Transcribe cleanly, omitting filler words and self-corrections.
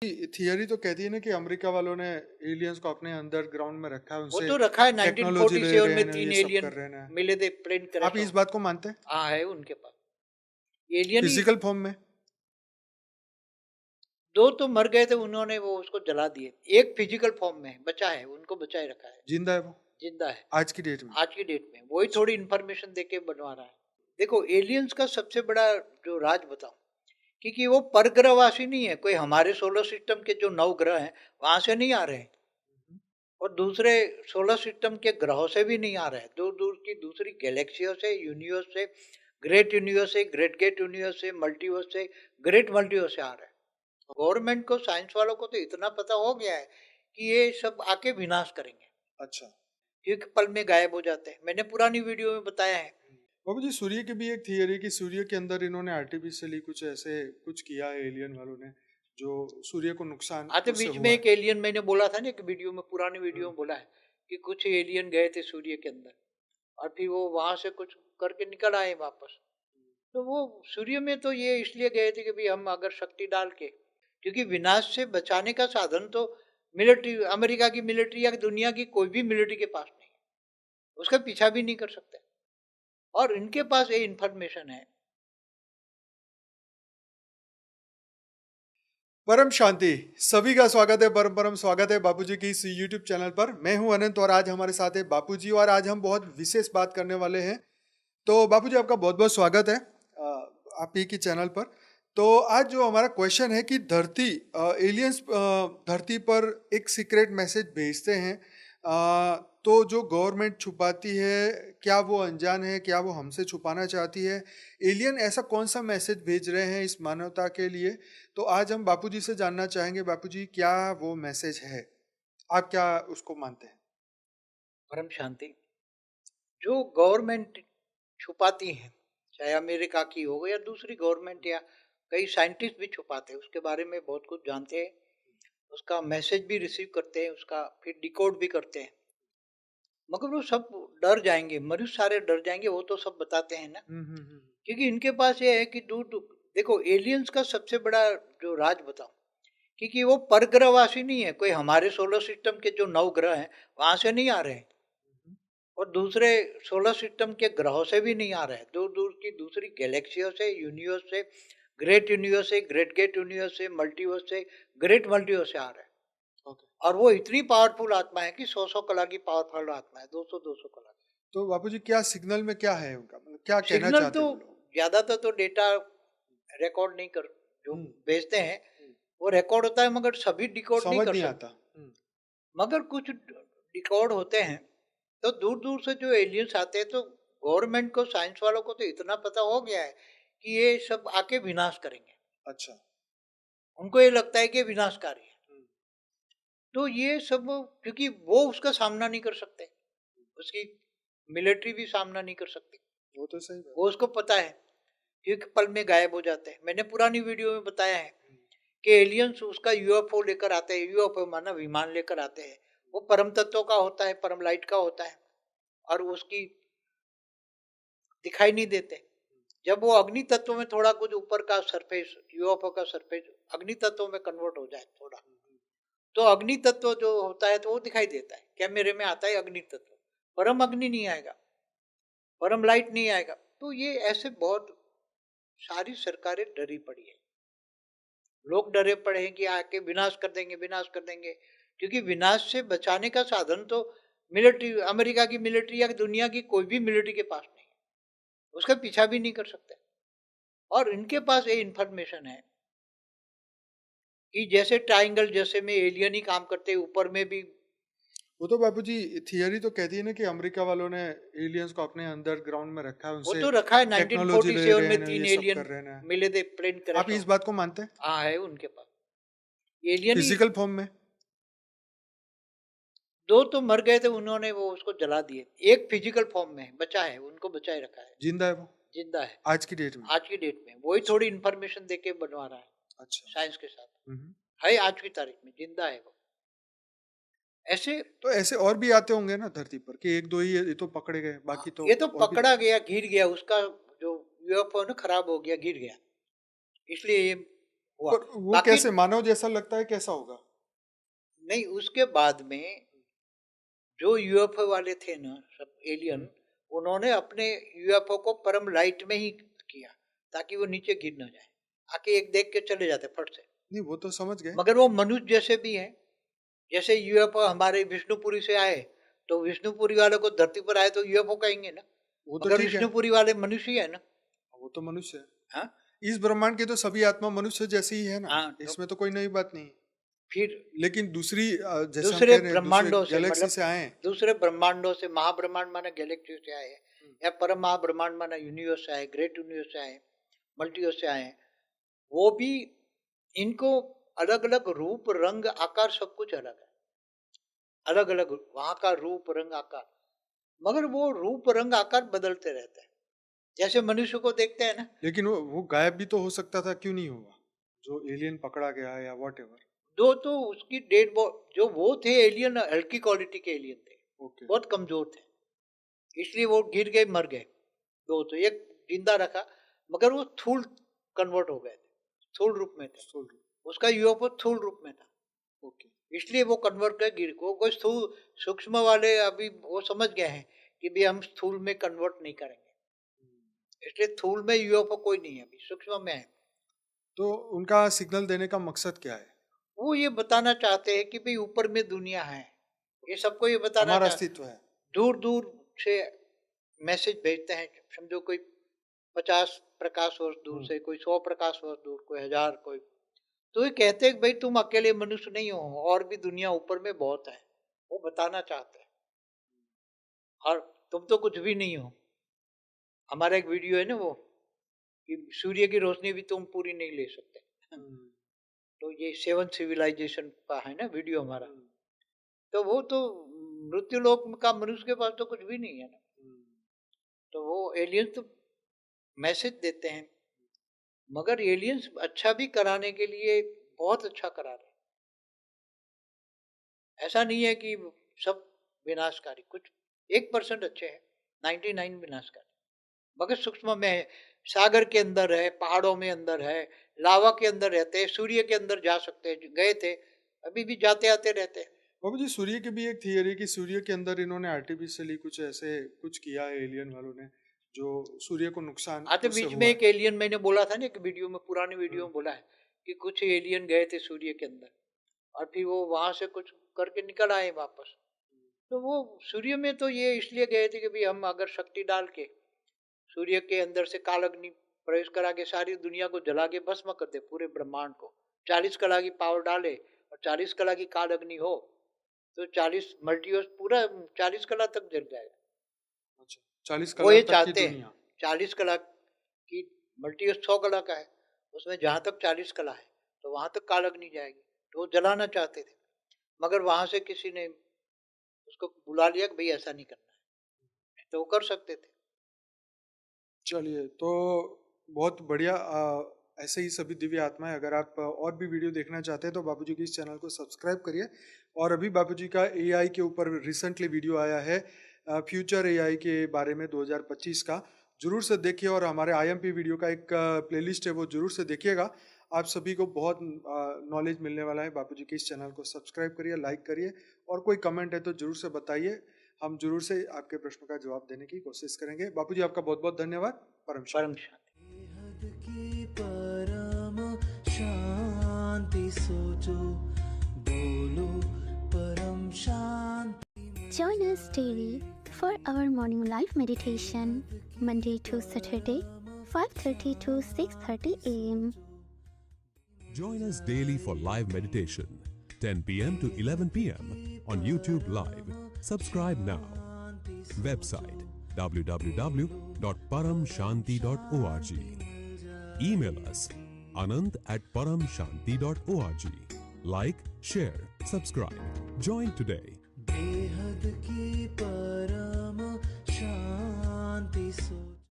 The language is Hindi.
थियरी तो कहती है ना कि अमेरिका वालों ने एलियंस को अपने अंडरग्राउंड में रखा है, वो उनसे तो रखा है। टेक्नोलॉजी ले 1947 रहे में हैं, 3 ये सब एलियन कर रहे हैं। मिले थे, प्लेन आप क्रैश इस हो। बात को मानते हैं? हाँ, है उनके पास एलियन ही। फिजिकल फॉर्म में? 2 तो मर गए थे, उन्होंने वो उसको जला दिए। एक फिजिकल फॉर्म में बचा है, उनको बचाए रखा है, जिंदा है वो जिंदा है आज की डेट में? आज की डेट में। वही अच्छा। थोड़ी इन्फॉर्मेशन देके बनवा रहा है। देखो, एलियंस का सबसे बड़ा जो राज बताऊं, क्योंकि वो परग्रहवासी नहीं है। कोई हमारे सोलर सिस्टम के जो 9 ग्रह हैं वहां से नहीं आ रहे हैं, और दूसरे सोलर सिस्टम के ग्रहों से भी नहीं आ रहे हैं। दूर दूर की दूसरी गैलेक्सियों से, यूनिवर्स से, यूनिवर्स से, ग्रेट यूनिवर्स से, मल्टीवर्स से, ग्रेट मल्टीवर्स से आ रहे हैं। गवर्नमेंट को, साइंस वालों को तो इतना पता हो गया है कि ये सब आके विनाश करेंगे, अच्छा। एक पल में गायब हो जाते हैं। मैंने पुरानी वीडियो में बताया है। बाबू जी, सूर्य की भी एक थियरी कि सूर्य के अंदर इन्होंने आर्टिफिशियली कुछ ऐसे कुछ किया है एलियन वालों ने, जो सूर्य को नुकसान आते उससे बीच में हुआ है। एक एलियन, मैंने बोला था ना एक वीडियो में, पुरानी वीडियो हम्म। में बोला है कि कुछ एलियन गए थे सूर्य के अंदर, और फिर वो वहां से कुछ करके निकल आए वापस। तो वो सूर्य में तो ये इसलिए गए थे कि भाई हम अगर शक्ति डाल के, क्योंकि विनाश से बचाने का साधन तो मिलिट्री, अमेरिका की मिलिट्री या दुनिया की कोई भी मिलिट्री के पास नहीं है, उसका पीछा भी नहीं कर सकते। और इनके पास ये इंफॉर्मेशन है। परम शांति। सभी का स्वागत है, परम परम स्वागत है बापूजी की इस यूट्यूब चैनल पर। मैं हूं अनंत और आज हमारे साथ है बापूजी, और आज हम बहुत विशेष बात करने वाले हैं। तो बापूजी, आपका बहुत बहुत स्वागत है आप ही की चैनल पर। तो आज जो हमारा क्वेश्चन है कि धरती, एलियंस धरती पर एक सीक्रेट मैसेज भेजते हैं, तो जो गवर्नमेंट छुपाती है, क्या वो अनजान है, क्या वो हमसे छुपाना चाहती है? एलियन ऐसा कौन सा मैसेज भेज रहे हैं इस मानवता के लिए? तो आज हम बापूजी से जानना चाहेंगे, बापूजी क्या वो मैसेज है, आप क्या उसको मानते हैं? परम शांति। जो गवर्नमेंट छुपाती है, चाहे अमेरिका की हो या दूसरी गवर्नमेंट, या कई साइंटिस्ट भी छुपाते हैं, उसके बारे में बहुत कुछ जानते हैं, उसका मैसेज भी रिसीव करते हैं, उसका फिर डिकोड भी करते हैं। मगर वो सब डर जाएंगे, मनुष्य सारे डर जाएंगे, वो तो सब बताते हैं ना। हम्म। क्योंकि इनके पास ये है कि दूर दूर, देखो एलियंस का सबसे बड़ा जो राज बताऊं, क्योंकि वो परग्रहवासी नहीं है। कोई हमारे सोलर सिस्टम के जो 9 ग्रह हैं वहां से नहीं आ रहे हैं, और दूसरे सोलर सिस्टम के ग्रहों से भी नहीं आ रहे हैं। दूर दूर की दूसरी गैलेक्सियों से, यूनिवर्स से, यूनिवर्स से, ग्रेट यूनिवर्स से, मल्टीवर्स से, ग्रेट मल्टीवर्स से आ रहे हैं। ओके। और वो इतनी पावरफुल आत्मा है कि 100 कला की पावरफुल आत्मा है, 200 कला की। तो बापूजी, क्या सिग्नल में क्या है उनका, मतलब क्या कहना सिग्नल चाहते तो हैं वो लोग? ज्यादातर तो डेटा रिकॉर्ड नहीं कर, जो हम्म। भेजते हैं हम्म। वो रिकॉर्ड होता है, मगर सभी डिकोड नहीं समझ कर नहीं आता। सकते। मगर कुछ रिकॉर्ड होते हैं। तो दूर दूर से जो एलियंस आते हैं, तो गवर्नमेंट को, साइंस वालों को तो इतना पता हो गया है कि ये सब आके विनाश करेंगे। अच्छा। उनको ये लगता है कि ये विनाशकारी है। हम्म। तो ये सब, क्योंकि वो उसका सामना नहीं कर सकते, उसकी मिलिट्री भी सामना नहीं कर सकती, वो तो सही बात। वो उसको पता है कि एक पल में गायब हो जाते हैं। मैंने पुरानी वीडियो में बताया है हम्म। कि एलियंस उसका यूएफओ लेकर आते हैं, यूएफओ माना विमान लेकर आते हैं। वो परम तत्व का होता है, परम लाइट का होता है, और उसकी दिखाई नहीं देते। जब वो अग्नि तत्व में थोड़ा कुछ ऊपर का सरफेस, यूएफओ का सरफेस अग्नि तत्व में कन्वर्ट हो जाए थोड़ा, तो अग्नि तत्व जो होता है तो वो दिखाई देता है। कैमरे में आता है अग्नि तत्व, परम अग्नि नहीं आएगा, परम लाइट नहीं आएगा। तो ये ऐसे बहुत सारी सरकारें डरी पड़ी है, लोग डरे पड़े हैं कि आके विनाश कर देंगे, विनाश कर देंगे। क्योंकि विनाश से बचाने का साधन तो मिलिट्री, अमेरिका की मिलिट्री या दुनिया की कोई भी मिलिट्री के पास नहीं है, उसका पीछा भी नहीं कर सकते। और इनके पास ये इंफॉर्मेशन है कि जैसे ट्राइंगल जैसे में एलियन ही काम करते हैं, ऊपर में भी। वो तो बापूजी, थियरी तो कहती है ना कि अमेरिका वालों ने एलियंस को अपने अंडरग्राउंड में रखा है, वो उनसे तो रखा है। टेक्नोलॉजी ले 1947 रहे में हैं, 3 ये सब एलियन कर रहे हैं। मिले थे, प्लेन आप क्रैश इस हो। बात को मानते हैं? हाँ, है उनके पास एलियन ही। फिजिकल फॉर्म में? 2 तो मर गए थे, उन्होंने वो उसको जला दिए। एक फिजिकल फॉर्म में बचा है, उनको बचाए रखा है, जिंदा है वो जिंदा है आज की डेट में? आज की डेट में। वही अच्छा। थोड़ी इन्फॉर्मेशन देके बनवा रहा है, अच्छा। साइंस के साथ। हम्म। है आज की तारीख में जिंदा है वो। ऐसे तो ऐसे और भी आते होंगे ना धरती पर, कि एक दो ही ये तो पकड़े गए, बाकी तो ये तो और भी? पकड़ा गया, गिर गया, उसका जो यूएफओ ना खराब हो गया, गिर गया, इसलिए ये हुआ। पर वो बाकी कैसे मानव जैसा लगता है, कैसा होगा? नहीं, उसके बाद में जो यूएफओ वाले थे ना, सब एलियन, हम्म, उन्होंने अपने यूएफओ को परम लाइट में ही किया ताकि वो नीचे गिर ना जाए, आके एक देख के चले जाते फट से। नहीं वो तो समझ गए। मगर वो मनुष्य जैसे भी हैं। जैसे यूएफओ हमारे विष्णुपुरी से आए, तो विष्णुपुरी वाले को धरती पर आए तो यूएफओ कहेंगे ना, वो तो मगर ठीक है, विष्णुपुरी वाले मनुष्य ही है ना। वो तो मनुष्य है। हाँ इस ब्रह्मांड के तो सभी आत्मा मनुष्य जैसी ही है ना, हाँ। तो इसमें तो कोई नई बात नहीं। फिर लेकिन दूसरी जैसे हम दूसरे कह रहे हैं दूसरे ब्रह्मांडों से, गैलेक्सी मतलब से आए हैं। दूसरे ब्रह्मांडों से, महाब्रह्मांड माने गैलेक्सी से आए हैं, या परम महाब्रह्मांड माना यूनिवर्स से आए, ग्रेट यूनिवर्स से आए, मल्टीवर्स से आए हैं। वो भी, इनको अलग अलग रूप रंग आकार सब कुछ अलग है, अलग अलग वहां का रूप रंग आकार। मगर वो रूप रंग आकार बदलते रहते हैं, जैसे मनुष्य को देखते हैं ना। लेकिन वो गायब भी तो हो सकता था, क्यों नहीं हुआ? जो एलियन पकड़ा गया या वॉट एवर। दो तो उसकी डेड जो वो थे एलियन, हल्की क्वालिटी के एलियन थे, ओके। बहुत कमजोर थे, इसलिए वो गिर गए, मर गए। दो तो, एक जिंदा रखा, मगर वो स्थूल कन्वर्ट हो गए थे, स्थूल रूप में थे, उसका यूएफओ स्थूल रूप में था, ओके। इसलिए वो कन्वर्ट कर गिर को। कोई स्थूल सूक्ष्म वाले अभी वो समझ गए हैं कि भी हम स्थूल में कन्वर्ट नहीं करेंगे, इसलिए स्थूल में यूएफओ कोई नहीं है, अभी सूक्ष्म में है। तो उनका सिग्नल देने का मकसद क्या है? वो ये बताना चाहते हैं कि भाई ऊपर में दुनिया है, ये सबको ये बताना हमारा चाहते। अस्तित्व है। दूर दूर से मैसेज भेजते हैं, समझो कोई 50 प्रकाश वर्ष दूर से, कोई 100 प्रकाश वर्ष दूर, कोई 1000, कोई। तो ये कहते हैं कि भाई तुम अकेले मनुष्य नहीं हो, और भी दुनिया ऊपर में बहुत है, वो बताना चाहते हैं। और तुम तो कुछ भी नहीं हो। हमारा एक वीडियो है ना वो, कि सूर्य की रोशनी भी तुम पूरी नहीं ले सकते। तो ये 7 सिविलाइजेशन का है ना वीडियो हमारा। तो वो तो मृत्यु लोक का मनुष्य के पास तो कुछ भी नहीं है ना। तो वो एलियंस तो मैसेज देते हैं, मगर एलियंस अच्छा भी कराने के लिए बहुत अच्छा करा रहे हैं। ऐसा नहीं है कि सब विनाशकारी, कुछ 1% अच्छे हैं, 99 विनाशकारी। मगर सूक्ष्म में है, सागर के अंदर है, पहाड़ों में अंदर है, लावा के अंदर रहते हैं, सूर्य के अंदर जा सकते हैं, गए थे, अभी भी जाते आते रहते हैं। बाबू जी, सूर्य की भी एक थियरी कि सूर्य के अंदर इन्होंने आर्टिफिशियली कुछ ऐसे कुछ किया है एलियन वालों ने, जो सूर्य को नुकसान आते उससे बीच में हुआ एक है। एलियन, मैंने बोला था ना एक वीडियो में, पुरानी वीडियो में बोला है कि कुछ एलियन गए थे सूर्य के अंदर, और फिर वो वहां से कुछ करके निकल आए वापस। तो वो सूर्य में तो ये इसलिए गए थे कि भाई हम अगर शक्ति डाल के सूर्य के अंदर से काल अग्नि प्रवेश करा के सारी दुनिया को जला के भस्म कर दे, पूरे ब्रह्मांड को 40 कला की पावर डाले, और 40 कला की काल अग्नि हो, तो 40 मल्टीवर्स पूरा 40 कला तक जल जाएगा। अच्छा, 40 वो कला ये तक की चाहते हैं, दुनिया। 40 कला की, मल्टीवर्स 100 कला का है, उसमें जहां तक 40 कला है तो वहां तक काल अग्नि जाएगी। तो वो जलाना चाहते थे, मगर वहां से किसी ने उसको बुला लिया कि भाई ऐसा नहीं करना है, तो वो कर सकते थे। चलिए, तो बहुत बढ़िया। ऐसे ही सभी दिव्य आत्माएं, अगर आप और भी वीडियो देखना चाहते हैं तो बापूजी के इस चैनल को सब्सक्राइब करिए। और अभी बापूजी का एआई के ऊपर रिसेंटली वीडियो आया है, फ्यूचर एआई के बारे में 2025 का, जरूर से देखिए। और हमारे आईएमपी वीडियो का एक प्लेलिस्ट है, वो जरूर से देखिएगा। आप सभी को बहुत नॉलेज मिलने वाला है। बापूजी के इस चैनल को सब्सक्राइब करिए, लाइक करिए, और कोई कमेंट है तो जरूर से बताइए, हम जरूर से आपके प्रश्नों का जवाब देने की कोशिश करेंगे। बापूजी, आपका बहुत बहुत धन्यवाद। परम परम शांति। शांति। की परम शांति सोचो, बोलो परम शांति। Join us daily for our morning live meditation, Monday to Saturday, 5:30 to 6:30 a.m. Join us daily for live meditation, 10 p.m. to 11 p.m. on YouTube Live. Subscribe now. Website www.paramshanti.org. Email us anant@paramshanti.org. Like, share, subscribe. Join today. बेहद की परम शांति सो